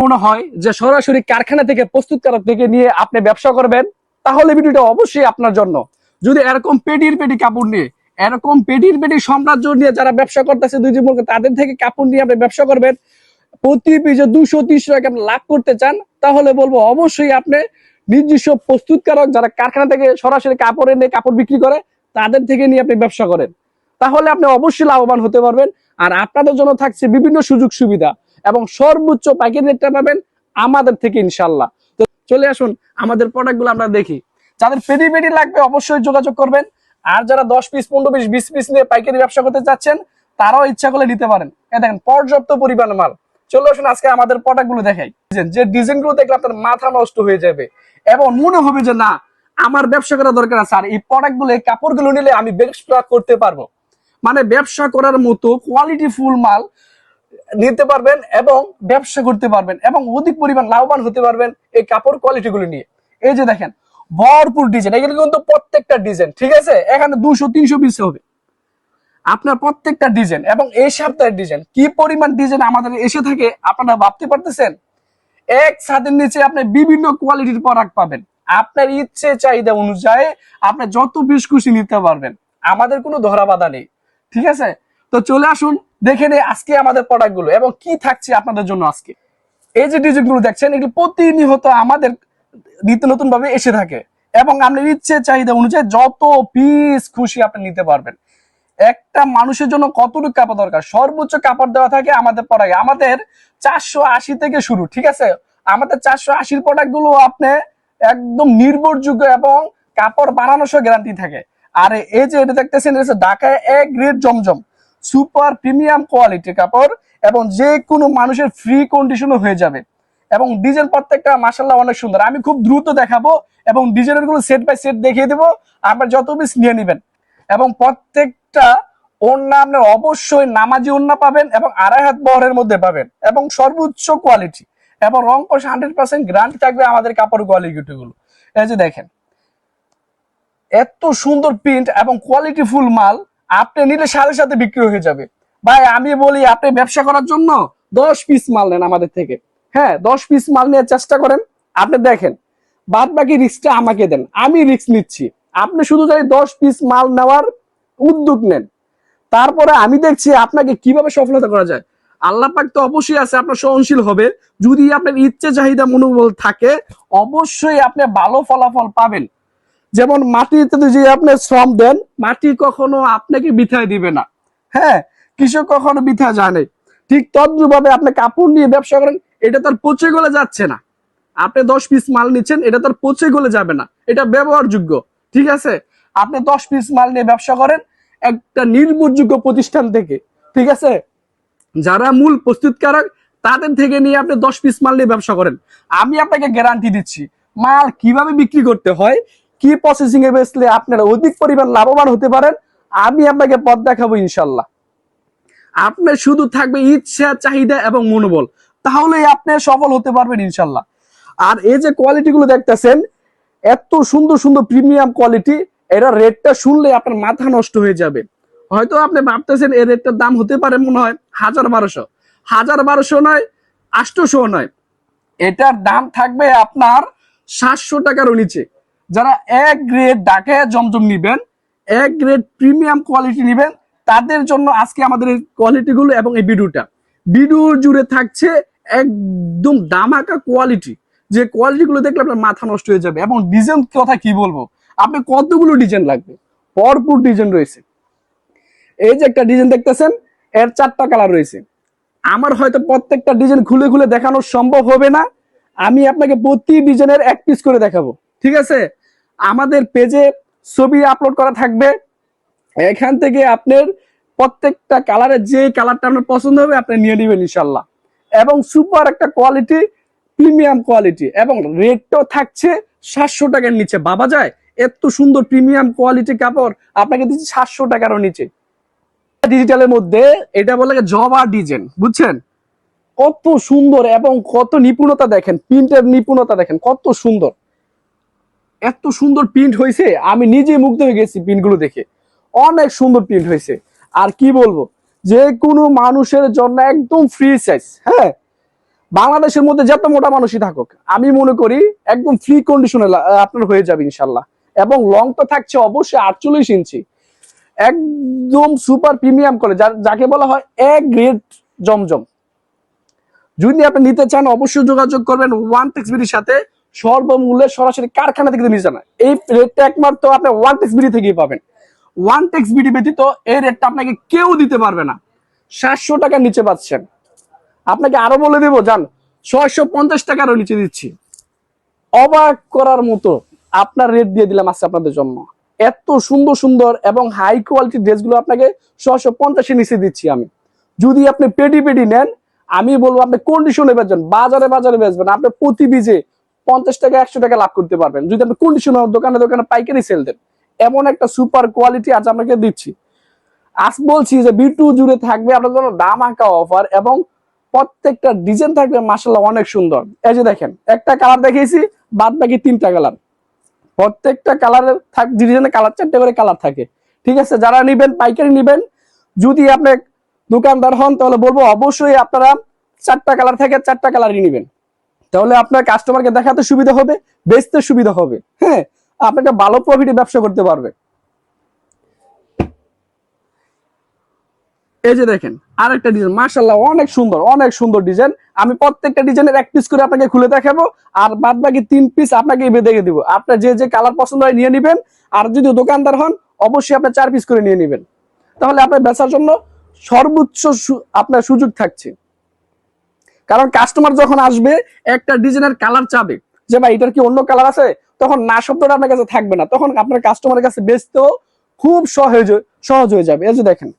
মনে হয় যে সরাসরি কারখানা থেকে প্রস্তুতকারক থেকে নিয়ে আপনি ব্যবসা করবেন, তাহলে ভিডিওটা অবশ্যই আপনার জন্য। যদি এরকম পেটির পেটি কাপড় নিয়ে, এরকম পেটির পেটি সাম্রাজ্য নিয়ে যারা ব্যবসা করতেছে দুই জীবনকে, তাদের থেকে কাপড় নিয়ে আপনি ব্যবসা করবেন, প্রতি পিসে 200-300 টাকা আপনি লাভ করতে চান, তাহলে বলবো অবশ্যই আপনি নিজস্ব প্রস্তুতকারক যারা কারখানা থেকে সরাসরি কাপড় এনে কাপড় বিক্রি করে, তাদের থেকে নিয়ে আপনি ব্যবসা করেন, তাহলে আপনি অবশ্যই লাভবান হতে পারবেন। আর আপনাদের জন্য থাকছে বিভিন্ন সুযোগ সুবিধা এবং সর্বোচ্চ পাইকারি রেটটা পাবেন আমাদের থেকে ইনশাল্লাহ। তো চলে আসুন আমাদের প্রোডাক্টগুলো আমরা দেখি। যাদের পেডি পেডি লাগবে অবশ্যই যোগাযোগ করবেন। আর যারা 10 পিস 15 পিস 20 পিস নিয়ে পাইকারি ব্যবসা করতে চাচ্ছেন, তারাও ইচ্ছা করলে নিতে পারেন। দেখেন পর্যাপ্ত পরিমাণ মাল। চলে আসুন আজকে আমাদের প্রোডাক্টগুলো দেখাই। যে ডিজাইনগুলো দেখলে আপনার মাথা নষ্ট হয়ে যাবে এবং মনে হবে যে না, আমার ব্যবসা করা দরকার আছে, আর এই প্রোডাক্টগুলো এই কাপড়গুলো নিলে আমি ব্যবসা করতে পারবো। মানে ব্যবসা করার মতো কোয়ালিটি ফুল মাল নিতে পারবেন এবং ব্যবসা করতে পারবেন এবং অধিক পরিমাণ লাভবান হতে পারবেন এই কাপড় কোয়ালিটি গুলো নিয়ে। এই যে দেখেন ভরপুর ডিজাইন, এগুলো কিন্তু প্রত্যেকটা ডিজাইন, ঠিক আছে, এখানে 200-300 পিস হবে আপনার প্রত্যেকটা ডিজাইন। এবং এই সপ্তাহের ডিজাইন কি পরিমাণ ডিজাইন আমাদের এসে থাকে আপনারা ভাবতে পারতেছেন। এক ছাদের নিচে আপনি বিভিন্ন কোয়ালিটির প্রোডাক্ট পাবেন, আপনার ইচ্ছে চাহিদা অনুযায়ী আপনি যত পিস খুশি নিতে পারবেন, আমাদের কোনো ধরা বাধা নেই, ঠিক আছে। তো চলে আসুন দেখে নেই আজকে আমাদের প্রোডাক্ট গুলো এবং কি থাকছে আপনাদের জন্য আজকে। এই যে ডিজাইন গুলো দেখছেন, এগুলো প্রতিনিয়ত আমাদের নিত্য নতুন ভাবে এসে থাকে এবং আপনার ইচ্ছে চাহিদা অনুযায়ী যত পিস খুশি আপনি নিতে পারবেন। একটা মানুষের জন্য কতটুকু কাপড় দরকার, সর্বোচ্চ কাপড় দেওয়া থাকে আমাদের প্রোডাক্টে। আমাদের 480 থেকে শুরু, ঠিক আছে। আমাদের 480 প্রোডাক্ট গুলো আপনি একদম নির্ভরযোগ্য এবং কাপড় বানানোর সহ গ্যারান্টি থাকে। আর এই যে এটা দেখতেছেন, এটা ঢাকায় এক গ্রেড জমজম সুপার প্রিমিয়াম কোয়ালিটির কাপড় এবং যে কোনো মানুষের ফ্রি কন্ডিশনও হয়ে যাবে। এবং ডিজাইন প্রত্যেকটা মাশাআল্লাহ অনেক সুন্দর। আমি খুব দ্রুত দেখাবো এবং ডিজাইনের গুলো সেট বাই সেট দেখিয়ে দেবো, আপনার যত পিস নিয়ে নেবেন। এবং প্রত্যেকটা ওড়না আপনার অবশ্যই নামাজি ওড়না পাবেন এবং 2.5 হাত বহরের মধ্যে পাবেন এবং সর্বোচ্চ কোয়ালিটি এবং রং কষ 100% গ্যারান্টি থাকবে আমাদের কাপড় কোয়ালিটি গুলো। এই যে দেখেন এত সুন্দর প্রিন্ট এবং কোয়ালিটি ফুল মাল, আপনি নিলে সাথে সাথে বিক্রি হয়ে যাবে। ভাই আমি বলি আপনি ব্যবসা করার জন্য 10 পিস মাল নেন আমাদের থেকে, হ্যাঁ 10 পিস মাল নিয়ে চেষ্টা করেন। আপনি দেখেন বাদ বাকি রিস্কটা আমাকে দেন, আমি রিস্ক নিচ্ছি। আপনি শুধু যদি 10 পিস মাল নেওয়ার উদ্যোগ নেন, তারপরে আমি দেখছি আপনাকে কিভাবে সফলতা করা যায়। আল্লাহ পাক তো অবশ্যই আছে, আপনার সহনশীল হবে। যদি আপনার ইচ্ছে চাহিদা মনোবল থাকে, অবশ্যই আপনি ভালো ফলাফল পাবেন। যেমন মাটিতে যে আপনি শ্রম দেন, মাটি কখনো আপনাকে বিথায় দিবে না, হ্যাঁ কৃষক কখনো বিথা যায় না। ঠিক তদ্রুপভাবে আপনি কাপড় নিয়ে ব্যবসা করেন, এটা তার পচে গলে যাচ্ছে না। আপনি 10 পিস মাল নিচ্ছেন, এটা তার পচে গলে যাবে না, এটা ব্যবহারযোগ্য, ঠিক আছে। আপনি 10 পিস মাল নিয়ে ব্যবসা করেন একটা নির্ভরযোগ্য প্রতিষ্ঠান থেকে, ঠিক আছে, যারা মূল প্রস্তুতকারক তাদের থেকে নিয়ে আপনি 10 পিস মাল নিয়ে ব্যবসা করেন। আমি আপনাকে গ্যারান্টি দিচ্ছি মাল কিভাবে বিক্রি করতে হয়, কি প্রসেসিং এ বেচলে আপনারা অধিক পরিমাণ লাভবান হতে পারেন, আমি আপনাকে পথ দেখাবো ইনশাল্লাহ। আপনার শুধু থাকবে ইচ্ছা চাহিদা এবং মনোবল, তাহলেই আপনি সফল হতে পারবেন ইনশাল্লাহ। আর এই যে কোয়ালিটি গুলো দেখতেছেন, এত সুন্দর সুন্দর প্রিমিয়াম কোয়ালিটি, এরা রেটটা শুনলে আপনার মাথা নষ্ট হয়ে যাবে। হয়তো আপনি ভাবতেছেন এই রেটটার দাম হতে পারে মনে হয় 1000-1200 নয়, 800 নয়, এটার দাম থাকবে আপনার 700 টাকারও নিচে। যারা এক গ্রেড ঢাকায় জমজম নিবেন, এক গ্রেড প্রিমিয়াম কোয়ালিটি নিবেন, তাদের জন্য আজকে আমাদের এই কোয়ালিটি গুলো এবং এই ভিডিওর জুড়ে থাকছে একদম দামাকা কোয়ালিটি, যে কোয়ালিটি গুলো দেখলে আপনার মাথা নষ্ট হয়ে যাবে। এবং ডিজাইন কথা কি বলবো, আপনি কতগুলো ডিজাইন লাগবে, ভরপুর ডিজাইন রয়েছে। এই যে একটা ডিজাইন দেখতেছেন, এর 4টা কালার রয়েছে। আমার হয়তো প্রত্যেকটা ডিজাইন খুলে খুলে দেখানো সম্ভব হবে না, আমি আপনাকে প্রতি ডিজাইনের এক পিস করে দেখাবো, ঠিক আছে। আমাদের পেজে ছবি আপলোড করা থাকবে, এখান থেকে আপনার প্রত্যেকটা কালারের যে কালারটা আপনার পছন্দ হবে আপনি নিয়ে নেবেন ইনশাল্লাহ। এবং সুপার একটা কোয়ালিটি, প্রিমিয়াম কোয়ালিটি, এবং রেটটাও থাকছে 700 টাকার নিচে। ভাবা যায় এত সুন্দর প্রিমিয়াম কোয়ালিটি কাপড় আপনাকে দিচ্ছি 700 টাকারও নিচে। ডিজিটালের মধ্যে এটা বলে জবা ডিজাইন, বুঝছেন, কত সুন্দর এবং কত নিপুণতা দেখেন, প্রিন্টের নিপুণতা দেখেন কত সুন্দর, এত সুন্দর প্রিন্ট হয়েছে, আমি নিজে মুগ্ধ হয়ে গেছি প্রিন্ট গুলো দেখে, অনেক সুন্দর প্রিন্ট হয়েছে। আর কি বলবো, যে কোনো মানুষের জন্য একদম ফ্রি সাইজ, হ্যাঁ বাংলাদেশের মধ্যে যত মোটা মানুষই থাকুক, আমি মনে করি একদম ফ্রি কন্ডিশনে আপনার হয়ে যাবে ইনশাল্লাহ। এবং লং তো থাকছে অবশ্যই 48 ইঞ্চি, একদম সুপার প্রিমিয়াম করে, যাকে বলা হয় এক গ্রেড জমজম। যদি আপনি নিতে চান অবশ্যই যোগাযোগ করবেন ওয়ানটেক্স বিডির সাথে, সর্বমূল্যে সরাসরি কারখানা থেকে নিতে চান। এই রেটটা একমাত্র আপনি ওয়ানটেক্স বিডি থেকেই পাবেন। ওয়ানটেক্স বিডি ব্যতীত এই রেটটা আপনাকে কেউ দিতে পারবে না। 700 টাকার নিচে পাচ্ছেন। আপনাকে আরো বলে দেবো, যান 650 টাকারও নিচে দিচ্ছি। অবাক করার মতো আপনার রেট দিয়ে দিলাম আজকে আপনাদের জন্য। এত সুন্দর সুন্দর এবং হাই কোয়ালিটির ড্রেসগুলো আপনাকে 650-এর নিচে দিচ্ছি আমি। যদি আপনি পেডি পেডি নেন, আমি বলবো আপনি কন্ডিশনে বেচবেন, বাজারে বাজারে বেচবেন, আপনি প্রতি বীজে 50 টাকা 100 টাকা লাভ করতে পারবেন যদি আপনি কন্ডিশনে দোকানে দোকানে পাইকারি সেল দেন। এমন একটা সুপার কোয়ালিটি আজ আপনাকে দিচ্ছি। আজ বলছি যে বিটু জুড়ে থাকবে আপনার জন্য দাম আঁকা অফার, এবং প্রত্যেকটা ডিজাইন থাকবে মাশাআল্লাহ অনেক সুন্দর। এই যে দেখেন, একটা কালার দেখিয়েছি, বাদ বাকি 3টা কালার। প্রত্যেকটা কালারের ডিজাইনের কালার 4টে করে কালার থাকে। ঠিক আছে, যারা নিবেন পাইকারি নিবেন, যদি আপনি দোকানদার হন তাহলে বলবো অবশ্যই আপনারা 4টা কালার থাকে 4টা কালারই নিবেন। তাহলে আপনার কাস্টমারকে দেখাতে সুবিধা হবে, বেচতে সুবিধা হবে। হ্যাঁ, আপনাকে ভালো প্রফিটে ব্যবসা করতে পারবে। এই যে দেখেন আরেকটা ডিজাইন, মাশাআল্লাহ অনেক সুন্দর, অনেক সুন্দর ডিজাইন। আমি প্রত্যেকটা ডিজাইনের 1 পিস করে আপনাকে খুলে দেখাবো, আর বাদ বাকি 3 পিস আপনাকে দেখে দিব। আপনার যে যে কালার পছন্দ হয় নিয়ে নিবেন, আর যদি দোকানদার হন অবশ্যই আপনি 4 পিস করে নিয়ে নিবেন। তাহলে আপনার বেচার জন্য সর্বোচ্চ আপনার সুযোগ থাকছে। কারণ কাস্টমার যখন আসবে একটা ডিজাইনের কালার চাবে যে ভাই এটার কি অন্য কালার আছে, তখন না শব্দটা আপনার কাছে থাকবে না, তখন আপনার কাস্টমারের কাছে বেচতেও খুব সহজ হয়ে যাবে। এই যে দেখেন,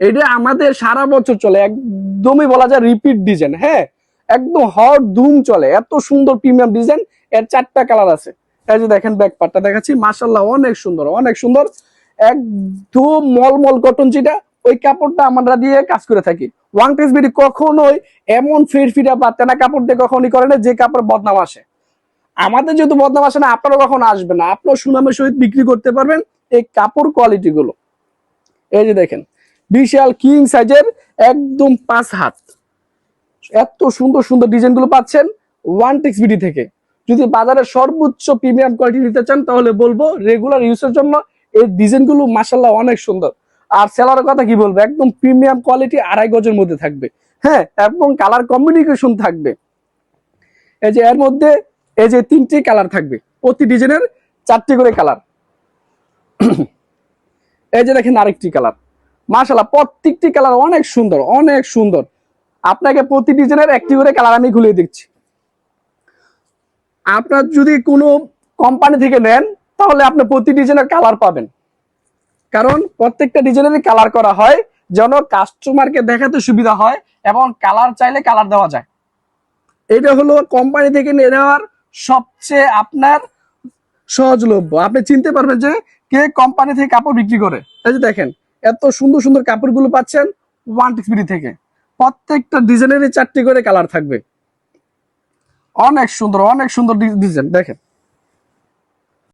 এটা আমাদের সারা বছর চলে, একদমই বলা যায় রিপিট ডিজাইন। হ্যাঁ, একদম হট ধুম চলে, এত সুন্দর প্রিমিয়াম ডিজাইন। এর 4টা কালার আছে। এই যে দেখেন ব্যাক পার্টটা দেখাচ্ছি, মাশাআল্লাহ অনেক সুন্দর, অনেক সুন্দর। একদম মলমল কটন, যেটা ওই কাপড়টা আমরা দিয়ে কাজ করে থাকি। ওয়ানটেক্স বিডি কখনোই এমন ফিরফিরা বা তেনা কাপড় দিয়ে কখনই করে না যে কাপড় বদনাম আসে। আমাদের যেহেতু বদনাম আসে না, আপনারা কখনো আসবে না, আপনার সুনামের সহিত বিক্রি করতে পারবেন এই কাপড় কোয়ালিটি গুলো। এই যে দেখেন, বিশাল কিং সাইজের, একদম 5 হাত, এত সুন্দর সুন্দর ডিজাইন গুলো পাচ্ছেন ওয়ানটেক্স বিডি থেকে। যদি বাজারের সর্বোচ্চ প্রিমিয়াম কোয়ালিটি নিতে চান তাহলে বলবো রেগুলার ইউজের জন্য এই ডিজাইন গুলো মাশাআল্লাহ অনেক সুন্দর। আর সেলারের কথা কি বলবো, একদম প্রিমিয়াম কোয়ালিটি, 2.5 গজের মধ্যে থাকবে। হ্যাঁ, এবং কালার কম্বিনেশন থাকবে। এই যে এর মধ্যে এই যে 3টি কালার থাকবে, প্রতি ডিজাইনের 4টি করে কালার। এই যে দেখেন আরেকটি কালার, মাশাআল্লাহ প্রত্যেকটি কালার অনেক সুন্দর, অনেক সুন্দর। আপনাকে প্রতি ডিজাইনের 1টি করে কালার আমি খুলে দিচ্ছি। আপনার যদি কোনো কোম্পানি থেকে নেন তাহলে আপনি প্রতি ডিজাইনের কালার পাবেন, কারণ প্রত্যেকটা ডিজাইনের কালার করা হয় যেন কাস্টমারকে দেখাতে সুবিধা হয়, এবং কালার চাইলে কালার দেওয়া যায়। এটা হলো কোম্পানি থেকে নেওয়ার সবচেয়ে আপনার সহজলভ্য। আপনি চিনতে পারবেন যে কে কোম্পানি থেকে কাপড় বিক্রি করে। এই যে দেখেন, এত সুন্দর সুন্দর কাপড়গুলো পাচ্ছেন ওয়ানটেক্স বিডি থেকে। প্রত্যেকটা ডিজাইনেরই 4টি করে কালার থাকবে। অনেক সুন্দর, অনেক সুন্দর ডিজাইন দেখেন।